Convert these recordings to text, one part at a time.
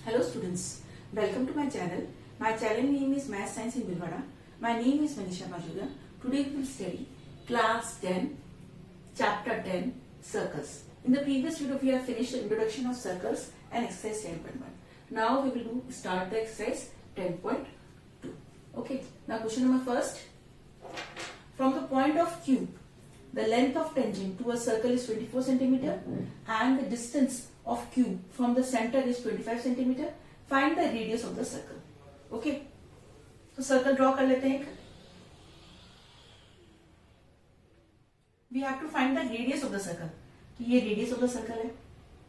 Hello students, welcome to my channel. My channel name is Math Science in Bhilwara. My name is Manisha Majuga. Today we will study class 10, chapter 10, circles. In the previous video we have finished the introduction of circles and exercise 10.1. Now we will start the exercise 10.2. Okay, now question number first. From the point of Q, the length of tangent to a circle is 24 centimeter and the distance of Q from the center is 25 centimeter. Find the radius of the circle. Okay, तो circle draw कर लेते हैं. We have to find the radius of the circle. तो ये radius of the circle है,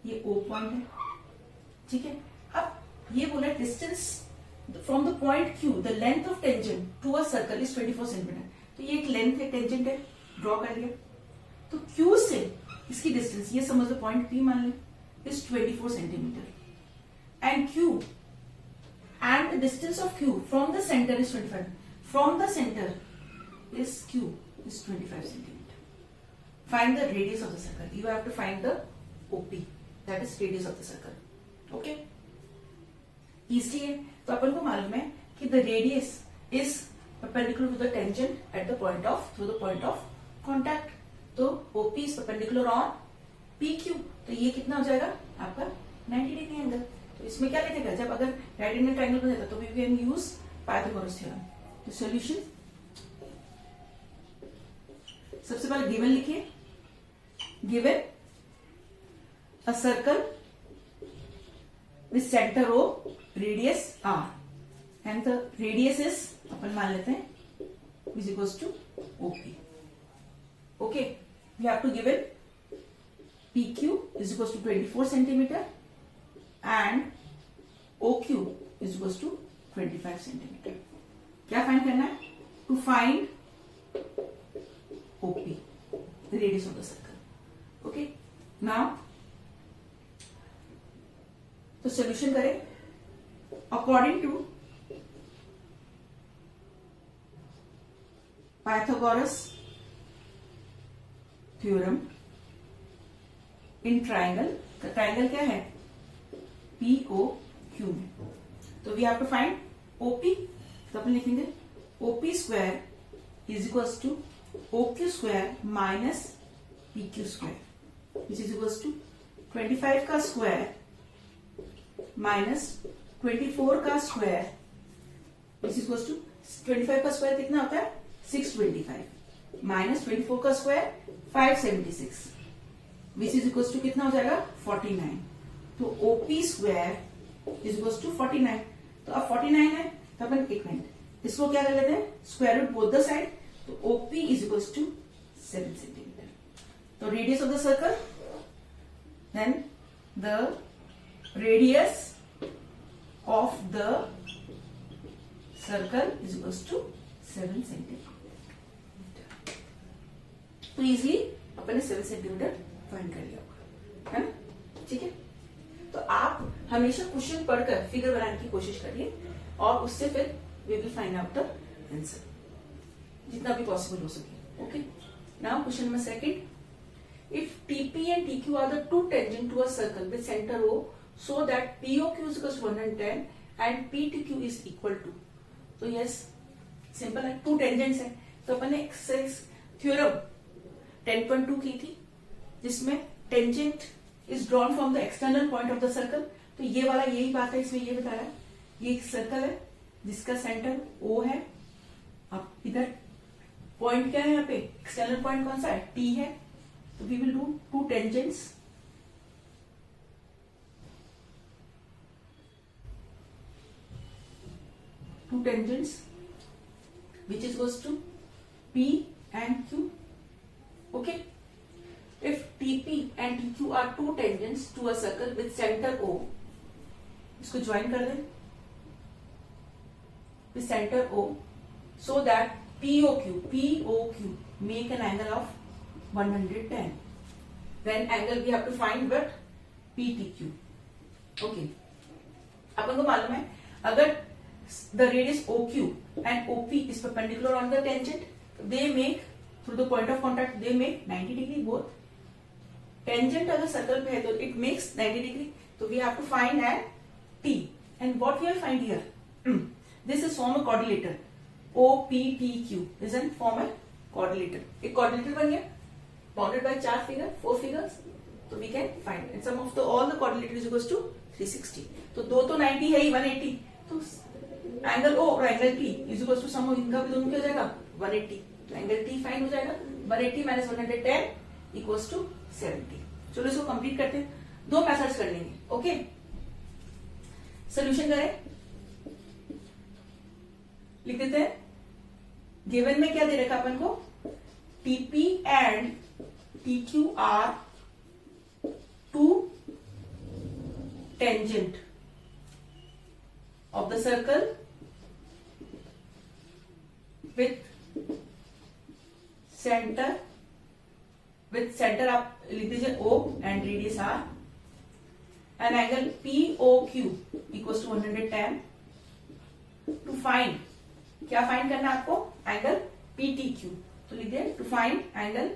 ये O point है, ठीक है. अब ये बोला distance from the point Q, the length of tangent to a circle is 24 centimeter. तो ये एक length है, tangent है, ड्रॉ कर लिया. तो Q से इसकी डिस्टेंस ये समझ लो पॉइंट P मान लो is 24 centimeter and Q and the distance of Q from the center is 25. From the center is Q is 25 centimeter. Find the radius of the circle. You have to find the OP, that is radius of the circle. Okay, easy है. तो अपन को मालूम है कि the radius is perpendicular to the tangent at the point of through the point of contact. तो OP is perpendicular on PQ. तो ये कितना हो जाएगा आपका 90 डिग्री एंगल. तो इसमें क्या लिखेगा, जब अगर राइट एंगल ट्रायंगल बन जाता तो we can use Pythagoras theorem. तो सॉल्यूशन सबसे पहले गिवन लिखिए. Given a circle with centre O, radius R and the radius is अपन मान लेते हैं is equals to OP. Okay, we have to give it PQ is equals to 24 centimeter and OQ is equals to 25 centimeter. क्या find करना है? To find OP, the radius of the circle. Okay, now तो solution करें. According to Pythagoras theorem in triangle. Triangle क्या है? POQ में. तो we have to find OP. तो अपन लिखेंगे OP square is equals to OQ square minus PQ square which is equals to 25 का स्क्वायर माइनस 24 का square which is equals to 25 का स्क्वायर कितना होता है 625 माइनस 24 का square 576 which is equals to कितना हो जाएगा 49. तो OP square is equals to 49. तो अब 49 है तो अपन एक मिनट इसको क्या कर लेते हैं square root both the side. तो OP is equals to 7 centimetre. तो radius of the circle then the radius of the circle is equals to 7 centimetre. तो इजीली अपन ने 7 सेंटीमीटर फाइंड कर लिया होगा, है ना. ठीक है, तो आप हमेशा क्वेश्चन पढ़कर फिगर बनाने की कोशिश करिए और उससे फिर we will find out the answer जितना भी पॉसिबल हो सके. Okay, now question number second. If TP and TQ are the two tangent to a circle with center O so that POQ is equal to 110 and PTQ is equal to. तो yes simple है, to tangents है. तो अपन ने exercise theorem 10.2 की थी जिसमें tangent is drawn from the external point of the circle. तो ये वाला यही बात है, इसमें ये बता रहा है ये एक सर्कल है जिसका सेंटर O है. अब इधर पॉइंट क्या है, यहाँ पे एक्सटर्नल पॉइंट कौन सा है T है. तो we will do two tangents. Two tangents which is equals to P and Q. Okay, if TP and TQ are two tangents to a circle with center O, इसको join कर दें with center O so that POQ make an angle of 110. Then angle we have to find what PTQ. Okay, अपन को मालूम है अगर the radius OQ and OP is perpendicular on the tangent, they make through the point of contact they make 90 degree both. Tangent अगर circle पे है तो it makes 90 degree. तो we have to find an T. And what we have find here, this is form a quadrilateral. OPTQ is an form a quadrilateral. एक quadrilateral बन गया, bounded by 4 figures. तो we can find and sum of all the quadrilateral is equals to 360. तो दो तो 90 है ही, 180. तो एंगल O और angle P is equal to sum of इनका भी दोनों क्या हो जाएगा 180. तो एंगल T फाइंड हो जाएगा 180 माइनस 110 इक्वल्स टू 70. चलो इसको कंप्लीट करते हैं. दो मेथड्स कर लेंगे. ओके, सोल्यूशन करें, लिख देते हैं. गिवन में क्या दे रखा अपन को, TP and TQ are two tangent of the circle with center आप लिख दीजिए O and radius R and angle POQ equals to 110. to find, क्या फाइंड करना है आपको, एंगल PTQ. तो लिख दे to find angle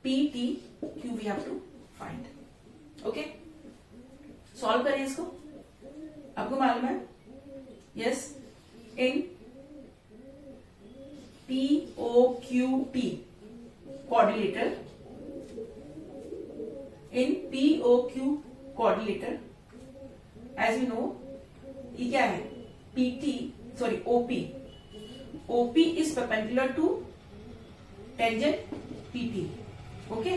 PTQ we have to find. Okay, solve करें इसको. आपको मालूम है, yes, in POQT quadrilateral, in POQ quadrilateral, as you know, ये क्या है, OP is perpendicular to tangent PT. Okay,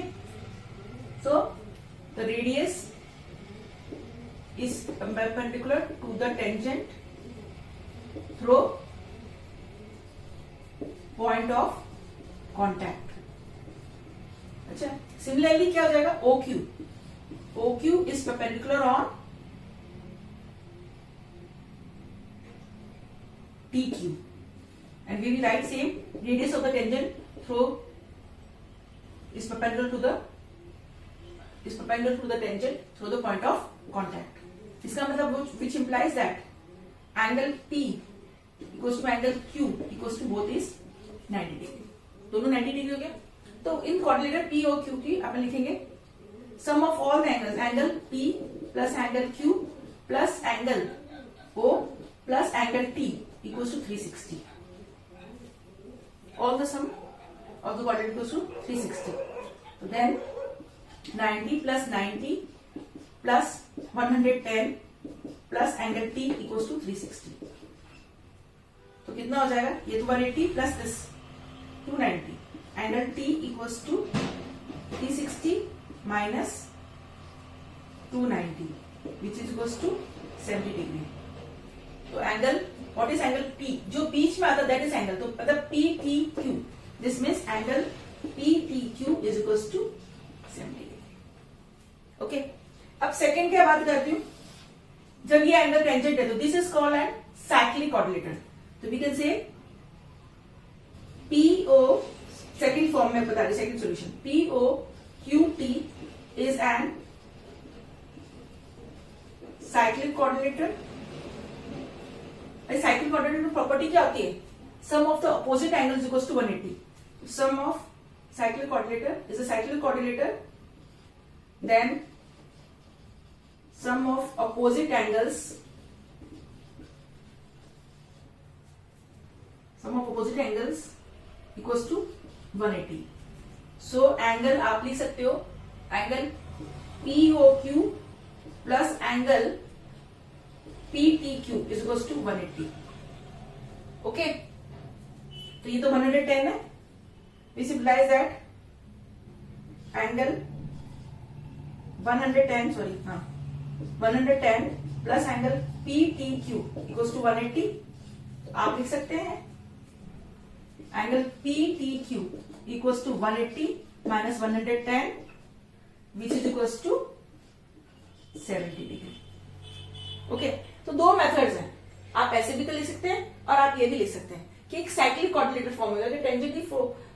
so the radius is perpendicular to the tangent through point of contact. अच्छा, similarly क्या हो जाएगा, OQ is perpendicular on TQ and we will write same, radius of the tangent through is perpendicular to the tangent through the point of contact. इसका मतलब which implies that angle P equals to angle Q equals to both is 90 degree. दोनों 90 degree हो गया. तो इन quadrilateral P और Q की अपन लिखेंगे sum of all the angles, angle P plus angle Q plus angle O plus angle T equals to 360. All the sum of the quadrilateral equals to 360. So then 90 plus 90 plus 110 plus angle T equals to 360. तो कितना हो जाएगा, ये तो 180 plus this 290. Angle T equals to 360 minus 290 which is equals to 70 degree. तो angle, what is angle P, जो बीच में आता है that is angle. तो मतलब PTQ, this means angle PTQ is equals to 70 degree. Okay, अब सेकंड क्या बात करती हूं, जब ये एंगल टेंजेंट है तो this is called an cyclic quadrilateral. तो we can say PO, second form में बता रही, second solution, POQT is an cyclic quadrilateral. Cyclic quadrilateral property क्या होती है, sum of the opposite angles equals to 180. सम ऑफ cyclic quadrilateral is a cyclic quadrilateral, then sum of opposite angles equals to 180. so angle आप लिख सकते हो, angle POQ plus angle PTQ is equals to 180. Okay, तो ये तो 110 है. This implies that angle 110 plus angle PTQ equals to 180. आप लिख सकते हैं angle PTQ equals to 180 minus 110 which is equals to 70 degree. Okay, तो दो मेथड्स हैं, आप ऐसे भी तो लिख सकते हैं और आप ये भी लिख सकते हैं कि एक साइक्लिक क्वाड्रिलेटरल फॉर्म होगा कि टेंजेंट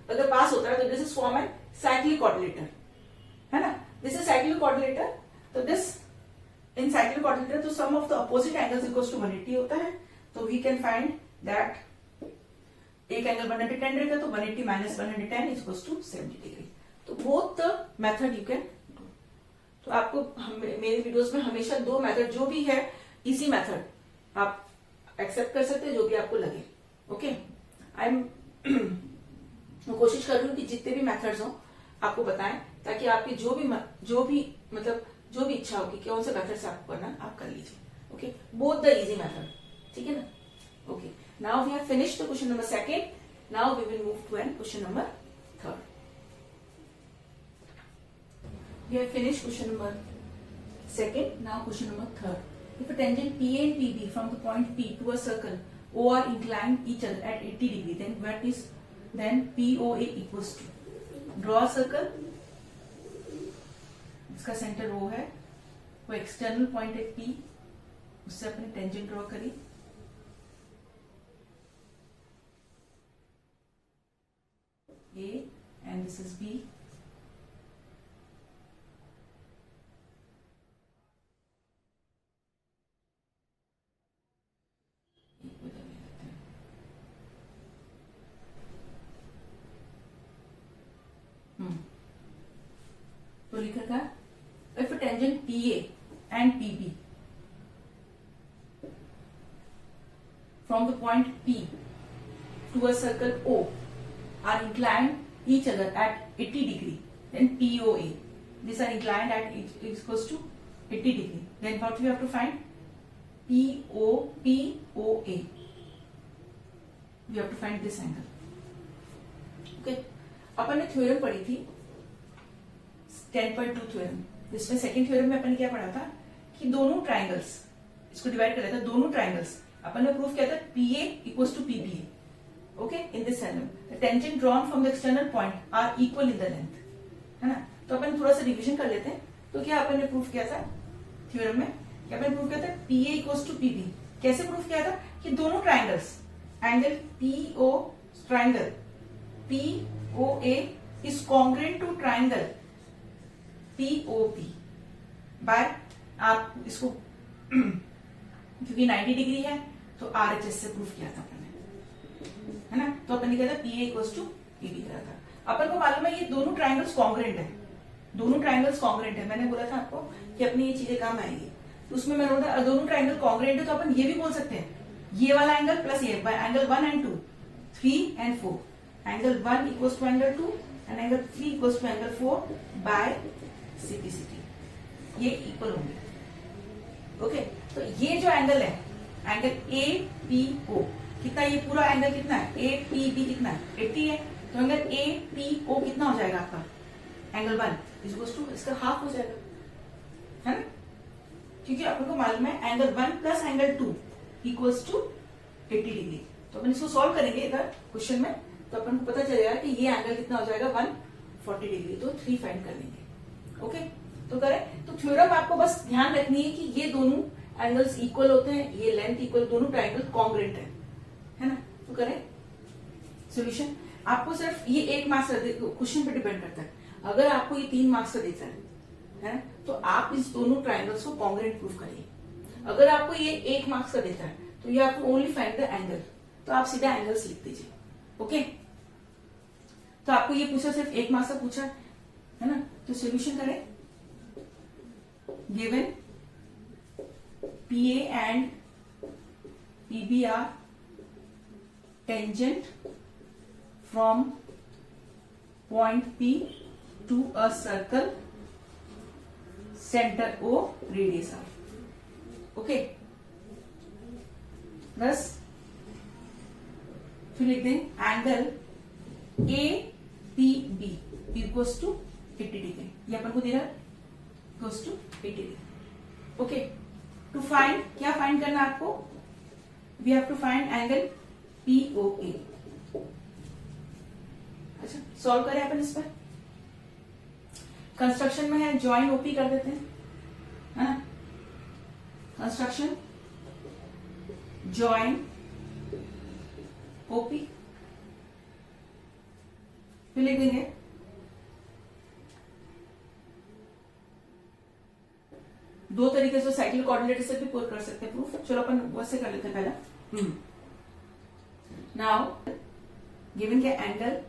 अगर पास होता है तो दिस इज फॉर्म है साइक्लिक क्वाड्रिलेटर, है ना. This is cyclic quadrilateral. तो दिस इन साइक्लिक क्वाड्रिलेटर तो sum of the opposite angles equals to 180 होता है. तो वी कैन फाइंड दैट एक एंगल 110 रहेगा तो 180 minus 110 is equals to 70 degree. तो both the method you can do. तो आपको मेरे वीडियोस में हमेशा दो मेथड जो भी है इजी मेथड आप एक्सेप्ट कर सकते हैं, जो भी आपको लगे। ओके, आई एम कोशिश कर रही हूँ कि जितने भी मेथड्स हो आपको बताएं, ताकि आपकी जो भी इच्छा होगी कि कौन से मेथड से आपको करना आप कर लीजिए। Okay, both the easy method, ठीक है ना। Okay, now we have finished the question number second, now we will move to an question number third. We have finished question number second. Now question number third. If a tangent PA and PB from the point P to a circle O are inclined each other at 80 degree, then POA equals to, draw a circle. इसका centre O है, वो external point है P, उससे अपने tangent draw करी। A and this is B. तो लिखा था if tangent PA and PB from the point P to a circle O are inclined each other at 80 degree, then POA. These are inclined at equals to 80 degree. Then what we have to find? POA. We have to find this angle. Okay. अपन ने theorem पढ़ी थी 10.2 theorem, जिसमें second theorem में अपन ने क्या पढ़ा था कि दोनों ट्राइंगल्स, इसको डिवाइड कर लेता था, दोनों ट्राइंगल्स अपन ने प्रूफ किया था PA equals to PBA। Okay, in this theorem the tangent drawn from the external point are equal in the length, है ना। तो अपन थोड़ा सा रिविजन कर लेते हैं। तो क्या अपन ने प्रूफ किया था थ्योरम में, क्या अपन ने प्रूफ किया था PA इक्वल्स टू PB। कैसे प्रूफ किया था कि दोनों triangles, angle PO triangle POA is congruent to triangle POP by, आप इसको क्योंकि 90 डिग्री है तो RHS से प्रूफ किया था अपन ने, है ना। तो अपन ने कहा था PA इक्वल्स टू PB करा था। अपन को मालूम है ये दोनों ट्राइंगल्स कॉन्ग्रेंट है, दोनों ट्राइंगल्स कॉन्ग्रेंट है। मैंने बोला था आपको कि अपनी ये चीजें काम आएगी, तो उसमें मैंने बोला था दोनों ट्राइंगल कॉन्ग्रेंट है, तो अपन ये भी बोल सकते हैं ये वाला एंगल प्लस ये angle 1 and 2, 3 and 4, angle 1 equals to angle 2 and angle 3 equals to angle 4 by CPCT, ये इक्वल होंगे। ओके, तो ये जो एंगल है एंगल APO कितना, ये पूरा एंगल कितना है APB कितना है 80 है, तो एंगल APO कितना हो जाएगा आपका एंगल 1 इक्वल्स टू इसका हाफ हो जाएगा, है ना, क्योंकि अपन को मालूम है angle 1 plus angle 2 equals to 80 degree. तो अपन इसको सॉल्व करेंगे इधर क्वेश्चन में, तो अपन को पता चलेगा कि ये एंगल कितना हो जाएगा 140 डिग्री, तो 3 फाइंड कर लेंगे। ओके, तो करें। तो थ्योरम आपको बस ध्यान रखनी है कि ये दोनों एंगल्स इक्वल होते हैं, ये लेंथ इक्वल, दोनों ट्राइंगल कॉन्ग्रेंट है ना। तो करें सॉल्यूशन। आपको सिर्फ ये 1 मार्क्स क्वेश्चन पे डिपेंड करता है। अगर आपको ये 3 मार्क्स का देता है तो आप इस दोनों ट्राइंगल्स को कॉन्ग्रेंट प्रूफ करिए। अगर आपको ये 1 मार्क्स का देता है तो ये आपको ओनली फाइंड द एंगल, तो आप सीधा एंगल्स लिख दीजिए। ओके, तो आपको ये पूछा सिर्फ 1 मार्क्स का पूछा है ना, तो सॉल्यूशन करें। Given PA and PB are tangent from point P to a circle, centre O, radius R। Okay, बस फिर लिख दें angle APB equals to 80 degree, ये अपन को दे रहा है equals to 80 degree. Okay, to find, क्या फाइंड करना है आपको, we have to find angle POA। अच्छा, सॉल्व करें अपन इस पर। कंस्ट्रक्शन में है ज्वाइन OP कर देते हैं, है ना। कंस्ट्रक्शन ज्वाइन OP, फिर लिख देंगे दो तरीके से, साइक्लिक कोऑर्डिनेटर से भी पूरा कर सकते हैं प्रूफ। चलो अपन वैसे कर लेते हैं पहला। नाउ गिवन के angle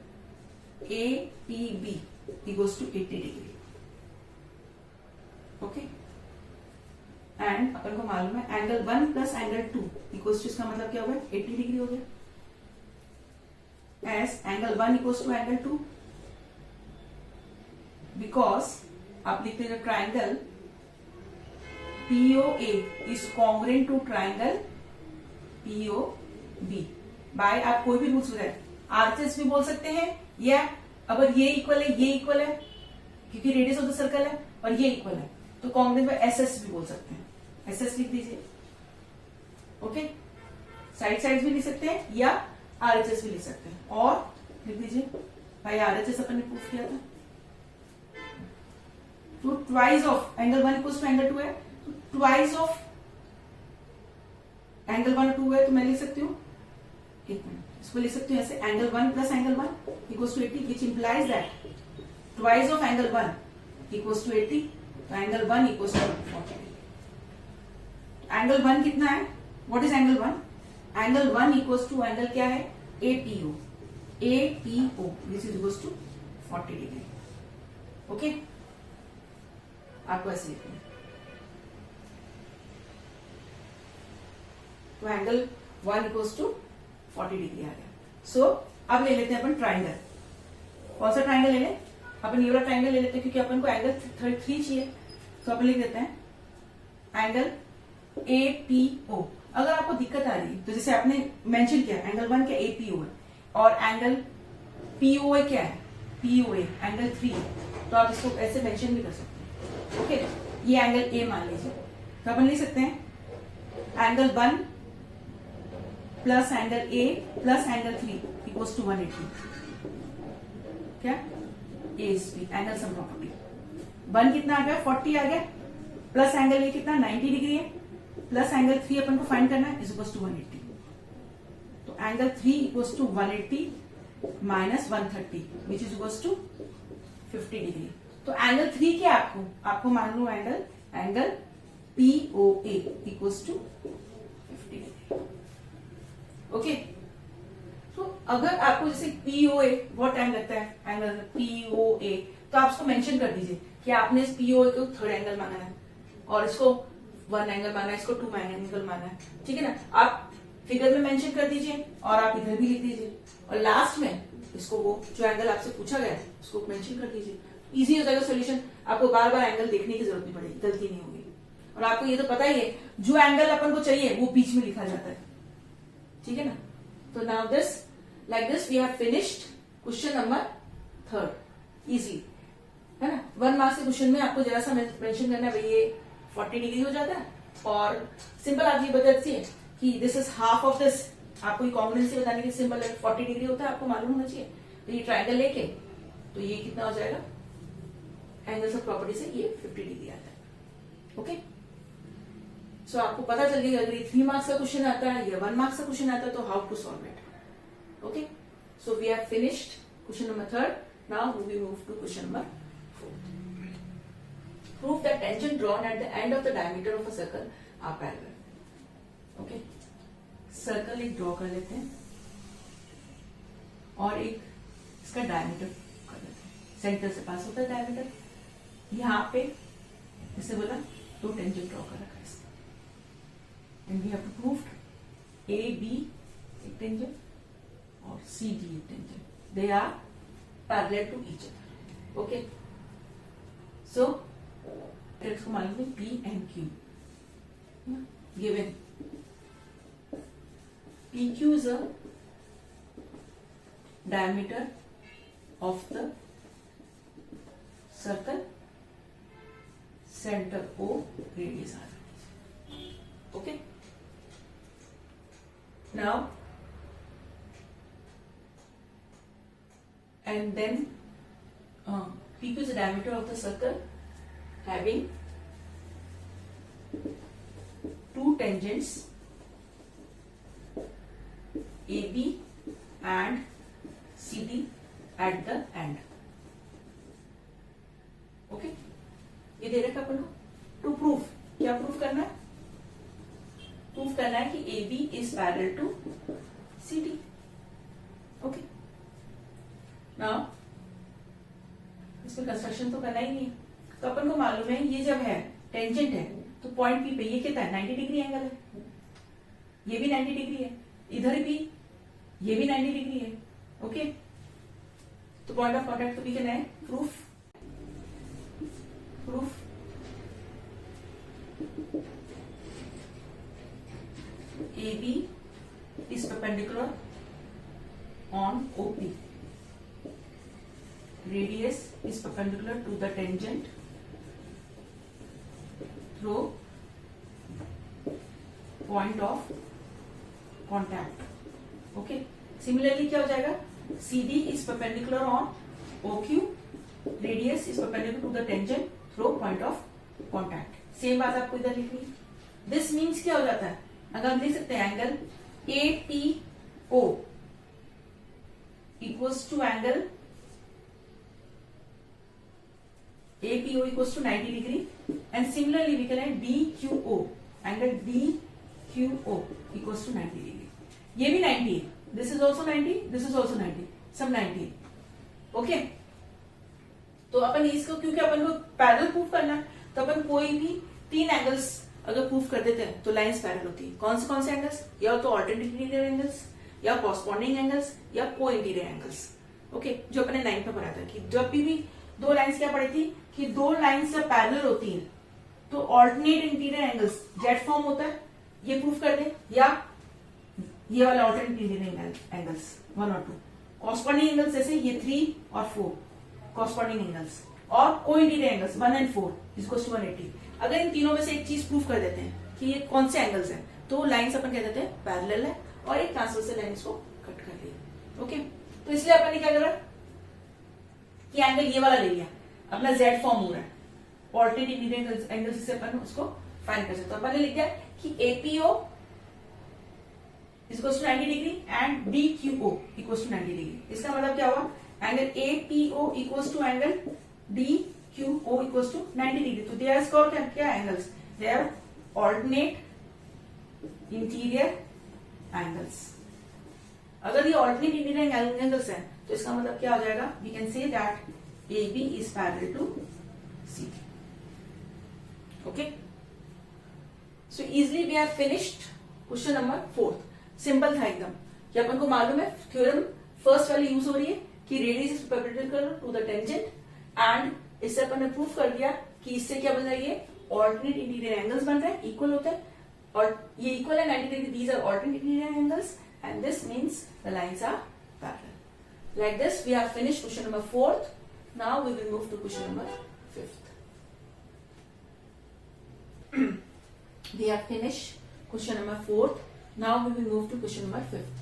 APB equals to 80 degree, okay, and अपन को मालूम है angle 1 plus angle 2 equals to, इसका मतलब क्या होगा 80 डिग्री हो गया, as angle 1 equals to angle 2, because आप लिखते हैं triangle POA is congruent to triangle POB by, आप कोई भी रूल्स वगैरह आरएचएस भी बोल सकते हैं, या अगर ये इक्वल है, ये इक्वल है क्योंकि रेडियस ऑफ द सर्कल है, और ये इक्वल है तो कॉन्ग्रुएंट बाय SS भी बोल सकते हैं, SS लिख दीजिए। ओके, साइड भी लिख सकते हैं या RHS भी लिख सकते हैं, और लिख दीजिए भाई RHS अपन ने प्रूफ किया था, तो twice of angle 1 equals to angle 2 है, तो ट्वाइस ऑफ एंगल 1 2 है, तो मैं लिख सकती हूँ, एक मिनट, इसको लिख सकती हूँ ऐसे, angle 1 plus angle 1 equals to 80, which implies that twice of angle 1 equals to 80, तो एंगल 1 इक्वल्स टू 40। एंगल 1 कितना है, what is angle 1? Angle 1 equals to angle क्या है APO, this is equals to 40 degree. Okay, आपको ऐसे लिखना है, तो एंगल 1 इक्वल्स टू 40 डिग्री आ गया। सो अब ले लेते हैं अपन ट्राइंगल, कौन सा ट्राइंगल ले लें, अपन ये वाला ट्राइंगल ले लेते हैं क्योंकि अपन को एंगल 3 चाहिए, तो अपन लिख देते हैं एंगल APO। अगर आपको दिक्कत आ रही है तो जैसे आपने मेंशन किया एंगल 1 क्या APO है, और एंगल POA क्या है, POA एंगल 3 है, तो आप इसको ऐसे मेंशन भी कर सकते हैं। ओके, ये एंगल A मान लीजिए, तो अपन लिख सकते हैं एंगल 1 प्लस एंगल A plus angle 3 equals to 180। क्या ASP, एंगल सम प्रॉपर्टी, 1 कितना आ गया 40 आ गया, प्लस एंगल A कितना 90 डिग्री है, प्लस एंगल 3 अपन को फाइंड करना है, इज इक्वल्स टू 180, तो angle 3 equals to 180 minus 130 which is equals to 50 degree. तो एंगल 3 क्या आपको मान लो angle POA equals to 50 degree. Okay, तो अगर आपको जैसे POA बहुत टाइम लगता है, एंगल POA, तो आप उसको मेंशन कर दीजिए कि आपने इस POA को 3rd एंगल माना है, और इसको 1 एंगल माना है, इसको 2 एंगल माना है, ठीक है ना, आप फिगर में मेंशन कर दीजिए और आप इधर भी लिख दीजिए, और लास्ट में इसको वो जो एंगल आपसे पूछा गया है उसको मेंशन कर दीजिए, इजी हो जाएगा सोल्यूशन, आपको बार बार एंगल देखने की जरूरत नहीं पड़ेगी, गलती नहीं होगी। और आपको ये तो पता ही है जो एंगल अपन को चाहिए वो बीच में लिखा जाता है, ठीक है ना। तो now this like this we have finished question number 3rd, easy है ना। 1 मार्क्स के क्वेश्चन में आपको जरा सा मेंशन करना है भाई ये 40 डिग्री हो जाता है, और सिंपल आप ये बता दीजिए कि this is half of this, आपको कॉन्ग्रुएंसी बताने की सिंपल 40 डिग्री होता है, आपको मालूम होना चाहिए। तो ये ट्राइंगल लेके तो ये कितना हो जाएगा, एंगल्स ऑफ प्रॉपर्टी से ये 50 डिग्री आता है। ओके, सो आपको पता चल गया अगर ये 3 मार्क्स का क्वेश्चन आता है या 1 मार्क्स का क्वेश्चन आता है तो how to solve it. Okay, so we have finished question number 3rd, now we move to question number 4th। Prove that tangent drawn at the end of the diameter of a circle are parallel. Okay, circle एक draw कर लेते हैं और एक इसका diameter कर लेते हैं, सेंटर से पास होता है डायमीटर, यहाँ पे जैसे बोला 2 टेंजेंट ड्रॉ कर रखा है इसका, and we have to prove AB एक टेंजेंट और CD एक tangent, they are parallel to each other. Okay, so को मालूम है P and Q given, PQ is a diameter of the circle, center O, radius R. Okay, now and then PQ is the diameter of the circle having 2 tangents AB and CD at the end. Okay, ये दे रखा अपन को to proof, क्या proof करना है, proof करना है कि AB is parallel to CD। Okay, now इसमें कंस्ट्रक्शन तो करना ही नहीं है, तो अपन को मालूम है ये जब है टेंजेंट है, तो पॉइंट पी पे ये कितना है 90 डिग्री एंगल है, ये भी 90 डिग्री है, इधर भी ये भी 90 डिग्री है। ओके, तो पॉइंट ऑफ कॉन्टैक्ट तो भी कहना है proof AB is perpendicular on OP. Radius is perpendicular to the tangent through point of contact. Okay. Similarly क्या हो जाएगा, CD is perpendicular on OQ. Radius is perpendicular to the tangent through point of contact. Same बात आपको इधर लिखनी। This means क्या हो जाता है, अगर हम लिख सकते हैं angle APO equals to angle APO equals to 90 degree, and similarly we can DQO, angle DQO equals to 90 degree. ये भी 90 है, this is also 90, this is also 90, सब 90। ओके, तो अपन इसको क्योंकि अपन को पैरेलल प्रूफ करना है, तो अपन कोई भी 3 एंगल्स अगर प्रूफ कर देते हैं तो लाइंस पैरेलल होती है। कौन से एंगल्स, या तो ऑल्टरनेट इंटीरियर एंगल्स, या कॉरस्पॉन्डिंग एंगल्स, या को इंटीरियर एंगल्स। ओके, जो अपने 9 में पढ़ा था कि जब भी दो लाइंस क्या पढ़ी थी कि दो लाइंस जब पैरेलल होती हैं तो alternate interior angles Z form होता है, ये प्रूफ कर दे, या ये वाला ऑल्टरनेट इंटीरियर एंगल्स 1 और 2। कॉरस्पॉन्डिंग एंगल्स जैसे ये 3 और 4 कॉरस्पॉन्डिंग एंगल्स, और co-interior angles 1 and 4 equals to 180। अगर इन तीनों में से एक चीज प्रूफ कर देते हैं कि ये कौन से एंगल्स हैं, तो लाइंस अपन कह देते हैं पैरेलल है, और एक ट्रांसवर्सल लाइंस को कट कर लिया। ओके, तो इसलिए अपन ने क्या करा कि एंगल ये वाला ले लिया, अपना जेड फॉर्म हो रहा है, ऑल्टरनेट इंटीरियर एंगल्स से अपन उसको फाइंड कर सकते। तो अपन ने लिख दिया कि APO equals to 90 degree and DQO equals to 90 degree. इसका मतलब क्या हुआ, angle APO equals to angle DQO equals to 90 degree. तो दे आर स्कोर क्या angles, they are alternate interior angles. अगर ये ऑल्टरनेट इंटीरियर एंगल्स हैं तो इसका मतलब क्या हो जाएगा, we can say that AB is parallel to CD। Okay, so easily we have finished question number 4। Simple था एकदम, कि अपन को मालूम है थ्योरम फर्स्ट वाली यूज हो रही है कि radius is perpendicular to the tangent, and इससे अपन ने प्रूफ कर दिया कि इससे क्या बन रहा है, ये ऑल्टरनेट इंटीरियर एंगल्स बन रहे हैं, इक्वल होते हैं, और ये इक्वल है 90 degree, these are alternate interior angles, and this means the lines are parallel. Like this we have finished question number 4th। Now we will move to question number 5th। We have finished question number 4th. Now we will move to question number 5th.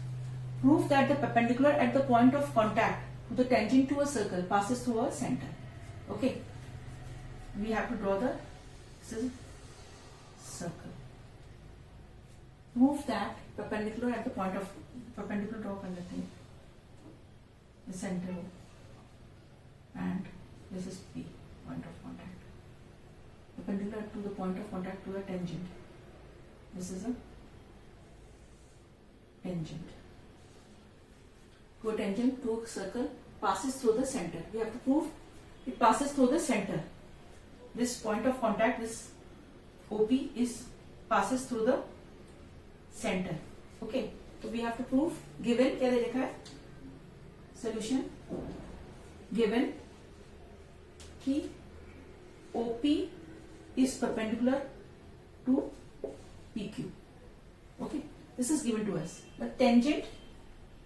Prove that the perpendicular at the point of contact to the tangent to a circle passes through a center. Okay. We have to draw the circle. Prove that perpendicular at the point of perpendicular draw कर लेते हैं, the center and this is P, point of contact. Perpendicular to the point of contact to a tangent. This is a tangent. To a tangent to a circle passes through the center. We have to prove it passes through the center. This point of contact, this OP is passes through the center. Okay. So we have to prove, given क्या दे रखा है, solution given कि OP is perpendicular to PQ. Okay, this is given to us. The tangent,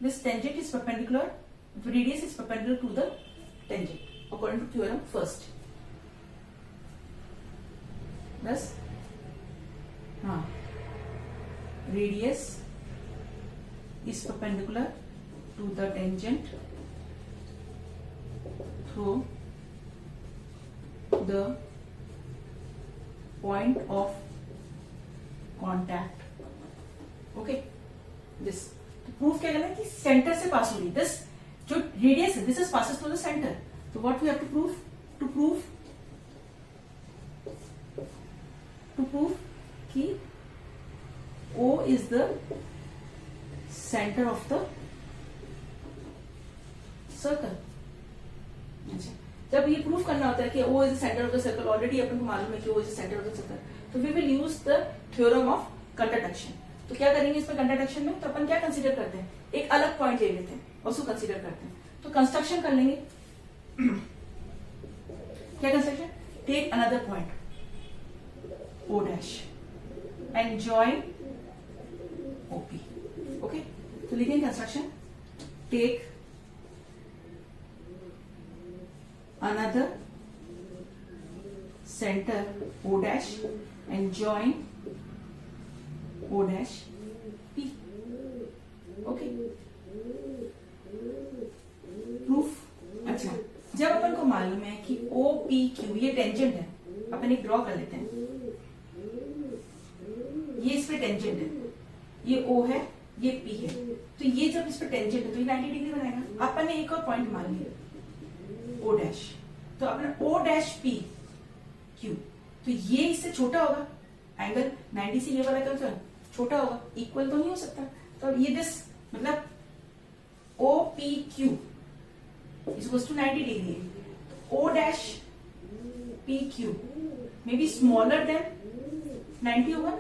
this tangent is perpendicular, the radius is perpendicular to the tangent according to theorem first. Thus, radius is perpendicular to the tangent through the point of contact. Okay, this proof क्या करना है कि centre से पास हो रही, this जो radius है, this is passes through the centre. तो what we have to prove, to prove कि O is the center of the circle. अच्छा, जब ये प्रूफ करना होता है कि O is centre of the circle, already अपन को मालूम है कि O is centre of the circle, तो we will use the theorem of contradiction. तो क्या करेंगे इसमें कंट्राडिक्शन में, तो अपन क्या कंसीडर करते हैं, एक अलग पॉइंट ले लेते हैं और उसको कंसीडर करते हैं। तो कंस्ट्रक्शन कर लेंगे। क्या construction, take another point O dash and join OP. Okay, तो लिखेंगे construction, take another center O dash and join O dash P. Okay. Proof. अच्छा, जब अपन को मालूम है कि O P Q ये टेंजेंट है, अपन एक ड्रॉ कर लेते हैं, ये इस पे टेंजेंट है, ये O है, ये P है, तो ये जब इस पे टेंजेंट है तो ये 90 डिग्री बनाएगा। अपन ने एक और पॉइंट मान लिया O डैश, तो अपना O डैश P Q, तो ये इससे छोटा होगा, एंगल 90 से ये वाला तो छोटा होगा, इक्वल तो नहीं हो सकता। तो ये दिस मतलब O P Q is equals to 90 degree, तो O dash P Q may be smaller than 90 होगा ना।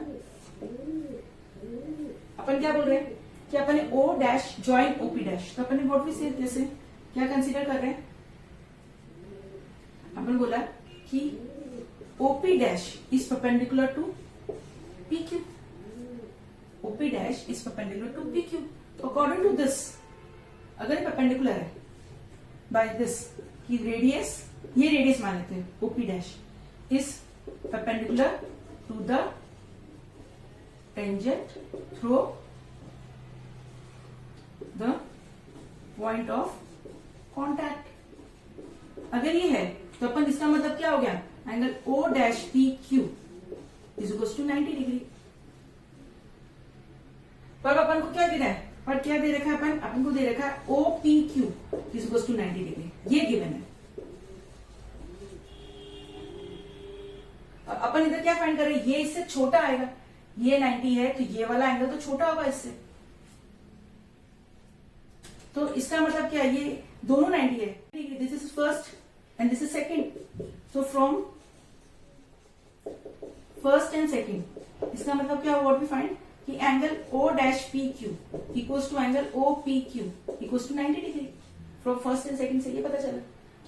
अपन क्या बोल रहे हैं कि अपन O dash join OP dash, तो अपन व्हाट वी से जैसे क्या कंसीडर कर रहे हैं, अपन बोला कि OP dash is perpendicular to PQ, OP dash is perpendicular to PQ। तो अकॉर्डिंग टू दिस, अगर ये परपेंडिकुलर है बाय दिस कि रेडियस, ये रेडियस मान लेते हैं OP dash is perpendicular to the tangent through the point of contact. अगर ये है तो अपन इसका मतलब क्या हो गया, angle O dash P Q is equals to 90 degree. पर अपन को क्या दे रहा है, पर क्या दे रखा है, अपन को दे रखा है O P Q is equals to 90 degree, ये गिवन है। और अपन इधर क्या फाइंड कर रहे हैं, ये इससे छोटा आएगा, ये 90 है तो ये वाला एंगल तो छोटा होगा इससे, तो इसका मतलब क्या, ये दोनों 90 है, this is first and this is second, so from first and second, इसका मतलब क्या, what we find कि angle O dash PQ equals to angle OPQ equals to 90 degree from first and second से ये पता चला।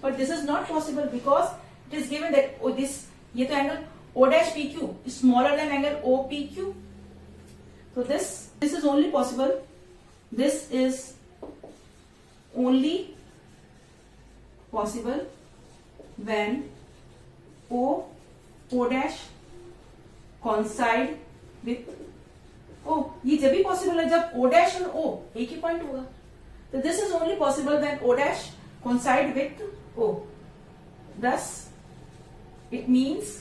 but this is not possible because it is given that this ये तो angle O dash PQ is smaller than angle OPQ, so this is only possible, this is only possible when O dash coincide with O। ये जब भी possible है जब O dash और O एक ही point होगा, तो this is only possible when O dash coincide with O। thus it means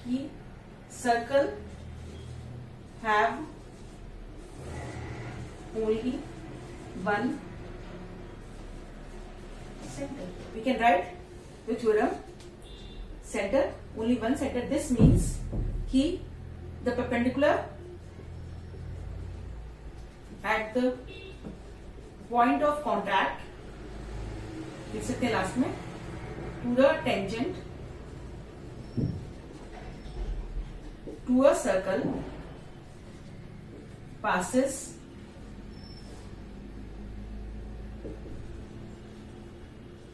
कि circle have only one center। We can write the theorem, center only one center। this means कि the perpendicular at the point of contact, लिख सकते हैं last में, to the tangent to a circle passes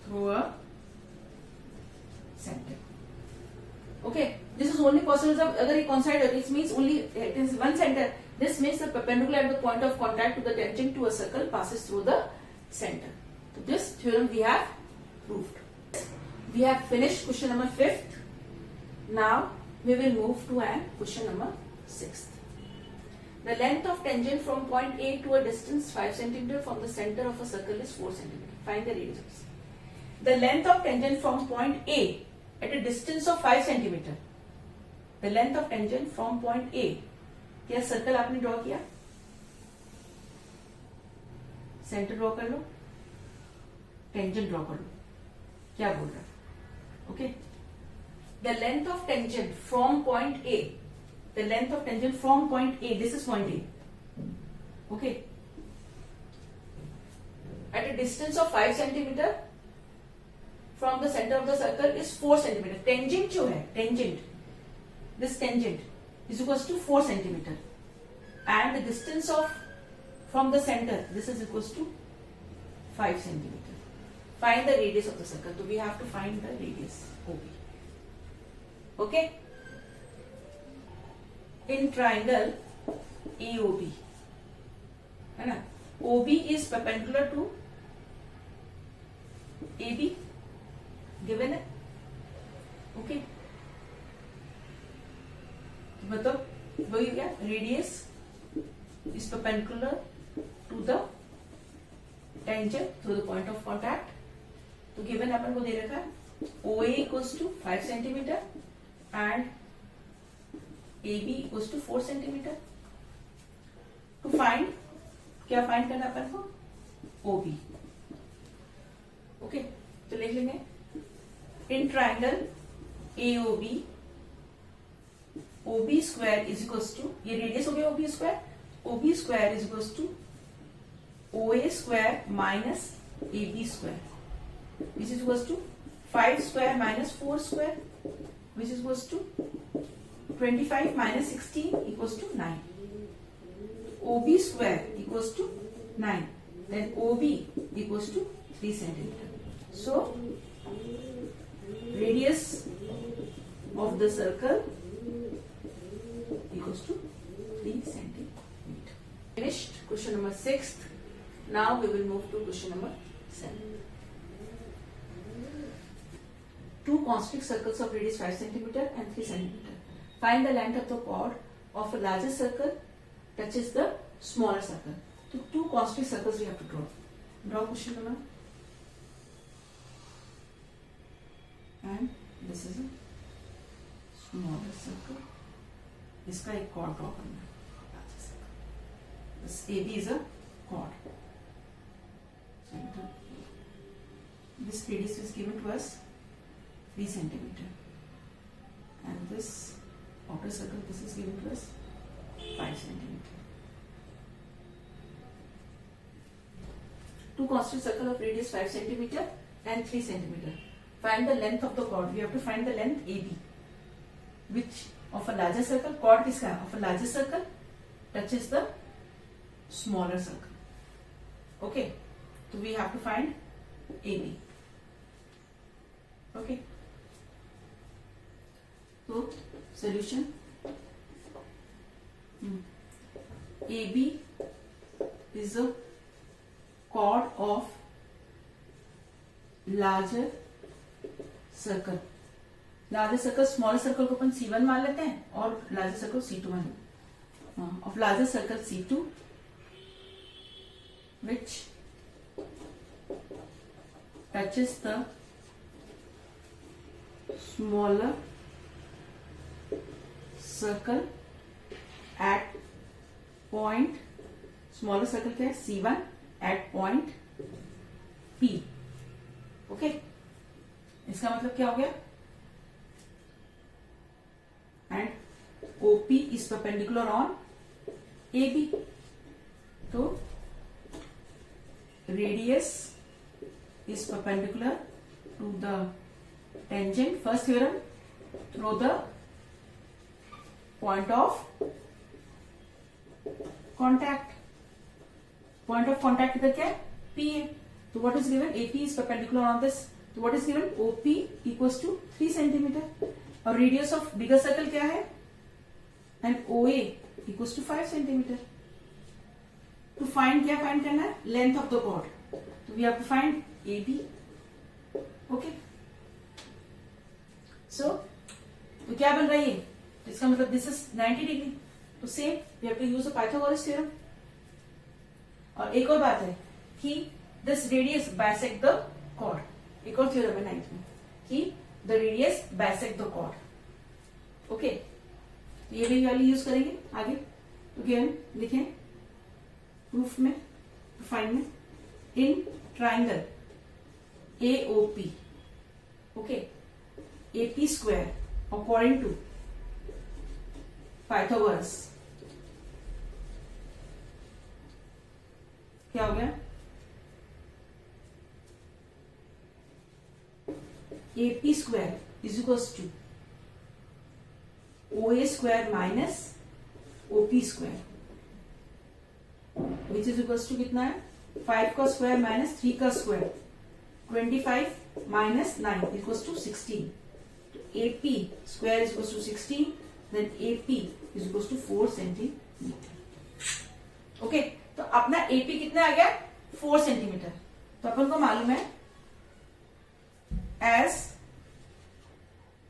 through a center। okay, this is only possible जब अगर ये coincide है, this means only it is one center, this means the perpendicular at the point of contact to the tangent to a circle passes through the center। so this theorem we have proved। we have finished question number 5th, now we will move to question number 6th। the length of tangent from point A to a distance 5 cm from the center of a circle is 4 cm। find the radius। the length of tangent from point A at a distance of 5 cm, the length of tangent from point A, क्या circle आपने draw किया, centre draw कर लो, tangent draw कर लो, क्या बोल रहा है, okay. The length of tangent from point A, the length of tangent from point A, this is point A, okay, at a distance of 5 centimetre from the centre of the circle is 4 centimetre. Tangent जो है, tangent, this tangent is equal to 4 centimetre and the distance of from the center, this is equals to 5 centimeter. Find the radius of the circle. So we have to find the radius OB. Okay, in triangle AOB है ना, OB is perpendicular to AB, given है. Okay, मतलब वही क्या, radius is perpendicular to the tangent through the point of contact. तो given अपन को दे रखा है OA equals to 5 centimeter and AB equals to 4 centimeter. To find, क्या find करना अपन को, OB. Okay, तो लिख लेंगे in triangle AOB, OB square is equals to, ये radius हो गया OB square, OB square is equals to OA square minus AB square, which is equals to 5 square minus 4 square, which is equals to 25 minus 16 equals to 9. OB square equals to 9. Then OB equals to 3 centimeter. So radius of the circle equals to 3 centimeter. Finished question number 6. Now we will move to question number 7. Two concentric circles of radius 5 centimeter and 3 centimeter. Find the length of the chord of a larger circle touches the smaller circle. So two concentric circles we have to draw. Draw question number. And this is a smaller circle. इसका एक chord draw करना है. This AB is a chord. Center. This radius is given to us 3 centimeter, and this outer circle, this is given to us 5 centimeter. Two concentric circle of radius 5 centimeter and 3 centimeter. Find the length of the chord. We have to find the length AB, which of a larger circle, chord किसका, of a larger circle touches the smaller circle. Okay, so we have to find AB. Okay, so solution. AB is a chord of larger circle. Larger circle, smaller circle को अपन C1 मान लेते हैं और larger circle C2 मान लेते हैं. Of larger circle C2, which touches the smaller circle at point, smaller circle क्या है, C1 at point P. Okay, इसका मतलब क्या हो गया, and OP is perpendicular on AB. तो radius is perpendicular to the tangent. First theorem, through the point of contact. Point of contact इधर क्या है, P है. So what is given, AP is perpendicular on this. So what is given, OP equals to 3 centimeter. और radius of bigger circle क्या है, and OA equals to 5 centimeter. To find, क्या find करना है, length of the chord. So we have to find AB. Okay. So तो क्या बन रहा है ये, इसका मतलब this is 90 degree. तो same we have to use the Pythagoras theorem. और एक और बात है कि this radius bisect the chord. एक और theorem है 9th में कि the radius bisect the chord. Okay. तो ये भी वैल्यू यूज करेंगे आगे. तो क्या लिखें प्रूफ में, फाइंड में, in triangle AOP, okay, AP square according to Pythagoras क्या हो गया, AP square is equals to OA square minus OP square, which is equals to कितना है 5 का स्क्वायर माइनस 3 का स्क्वायर, 25 माइनस 9 इक्वल्स टू 16. तो AP square is equals to 16, then AP is equals to 4 centimetre. Okay, तो अपना AP कितना आ गया 4 centimetre. तो अपन को मालूम है as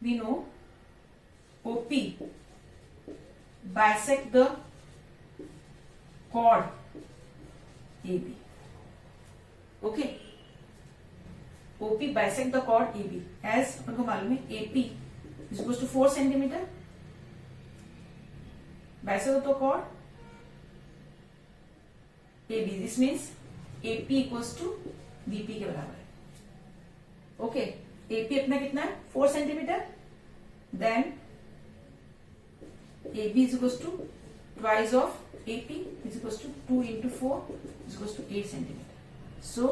we know OP bisect the chord AB. Okay, OP bisect the chord AB as अपन को मालूम है AP is equals to 4 centimetre. bisect the chord AB. This means AP equals to BP के बराबर है. ओके, AP अपना कितना है 4 centimetre. Then AB is equals to twice of AP is equals to 2 into 4 is equals to 8 centimeter. So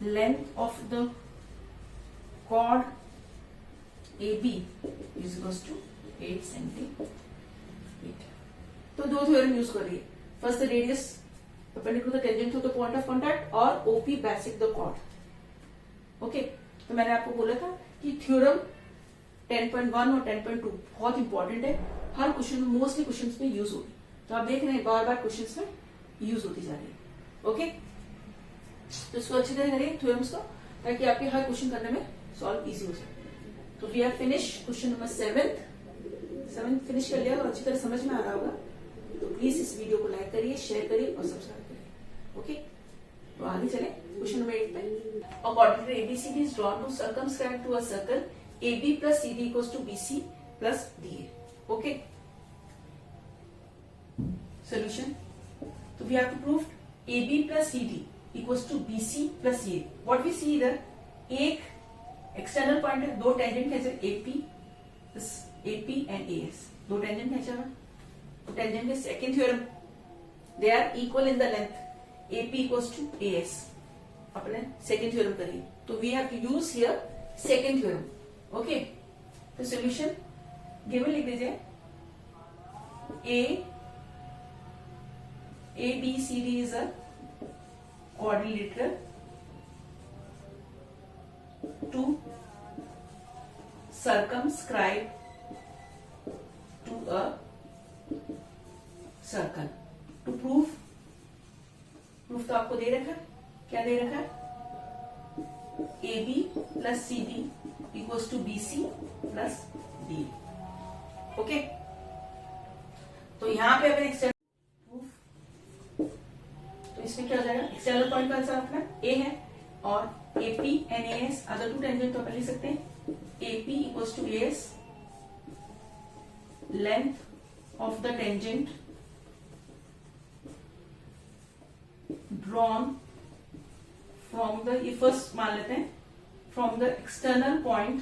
length of the chord AB is equals to 8 centimeter. तो दो theorem use कर रही है. First the radius perpendicular to the tangent to the point of contact और OP bisect the chord. Okay, तो मैंने आपको बोला था कि थ्योरम 10.1 और 10.2 बहुत इंपॉर्टेंट है. हर क्वेश्चन में मोस्टली क्वेश्चंस में यूज होगी. तो आप देख रहे हैं बार बार क्वेश्चंस में यूज होती जा रही है. ओके, तो इसको अच्छी तरह करिए थ्योरम्स को, ताकि आपके हर क्वेश्चन करने में सॉल्व इजी हो जाए. तो we have finish question number 7 finish कर लिया और अच्छी तरह समझ में आ रहा होगा. तो प्लीज इस वीडियो को लाइक करिए, शेयर करिए और सब्सक्राइब करिए. ओके, तो आगे चले क्वेश्चन नंबर 8 पे. According to ABCD is drawn to circumscribe to a circle AB plus CD equals to BC plus DA. Okay. Solution. So we have to prove AB plus CD equals to BC plus CA. What we see इधर एक external point है, दो tangent खींचे AP and AS. दो tangent खींचा है. तो tangent के second theorem they are equal in the length. AP equals to AS. अपने सेकेंड थ्योरम करिए. तो we have to use here second theorem. Okay, तो सोल्यूशन गिवन लिख दीजिए. ABCD is a quadrilateral to circumscribe to a circle. To prove तो आपको दे रखा है, क्या दे रखा है AB plus CD equals to BC plus D. Okay, तो यहां पे अगर एक्सटर्नल प्रूफ, तो इसमें क्या हो जाएगा एक्सटर्नल पॉइंट का आंसर अपना A है और AP and AS other two tangent तो अपन लिख सकते हैं AP equals to AS length of the tangent drawn from the, ये फर्स्ट मान लेते हैं, from the external point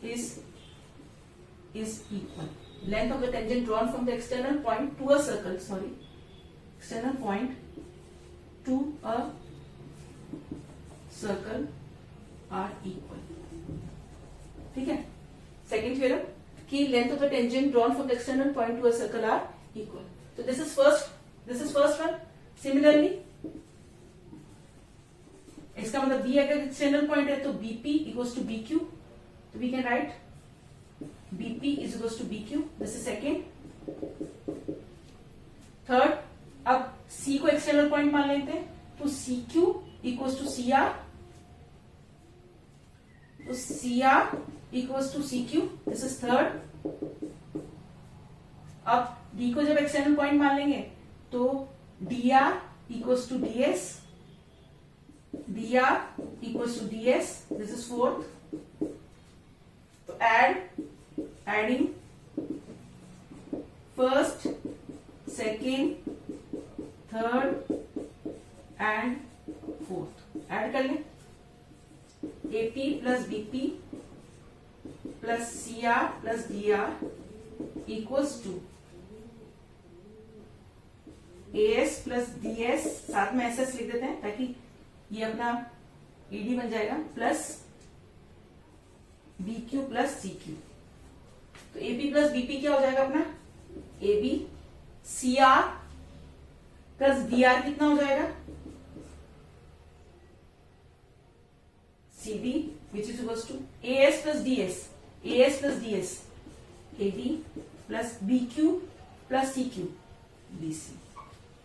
is equal. Length of the tangent drawn from the external point to a circle, external point to a circle are equal. ठीक है. Second theorem कि length of the tangent drawn from the external point to a circle are equal. So this is first one. Similarly, इसका मतलब B अगर external point है तो BP equals to BQ. तो we can write BP is equals to BQ. This is second. Third, अब C को external point मान लेते हैं तो CQ इक्वल्स टू CR. तो CR equals to CQ. This is third. अब D को जब एक्सटर्नल पॉइंट मान लेंगे तो DR equals to DS. DR equals to DS. This is fourth. So adding first, second, third and fourth. Add कर लें. AP plus BP plus CR plus DR equals to AS plus DS. साथ में SS लिख देते हैं ताकि ये अपना ईडी बन जाएगा plus B Q plus C Q. तो एपी प्लस बीपी क्या हो जाएगा अपना, AB C R plus D R कितना हो जाएगा, C D which is equals to A S plus D S, A S plus D S, A D plus B Q plus C Q B C,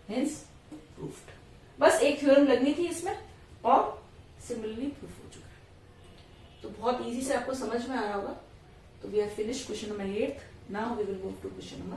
hence proofed. बस एक theorem लगनी थी इसमें और similarly proof हो चुका है। तो बहुत इजी से आपको समझ में आ रहा होगा। तो we are finish question number 8। Now we will move to question number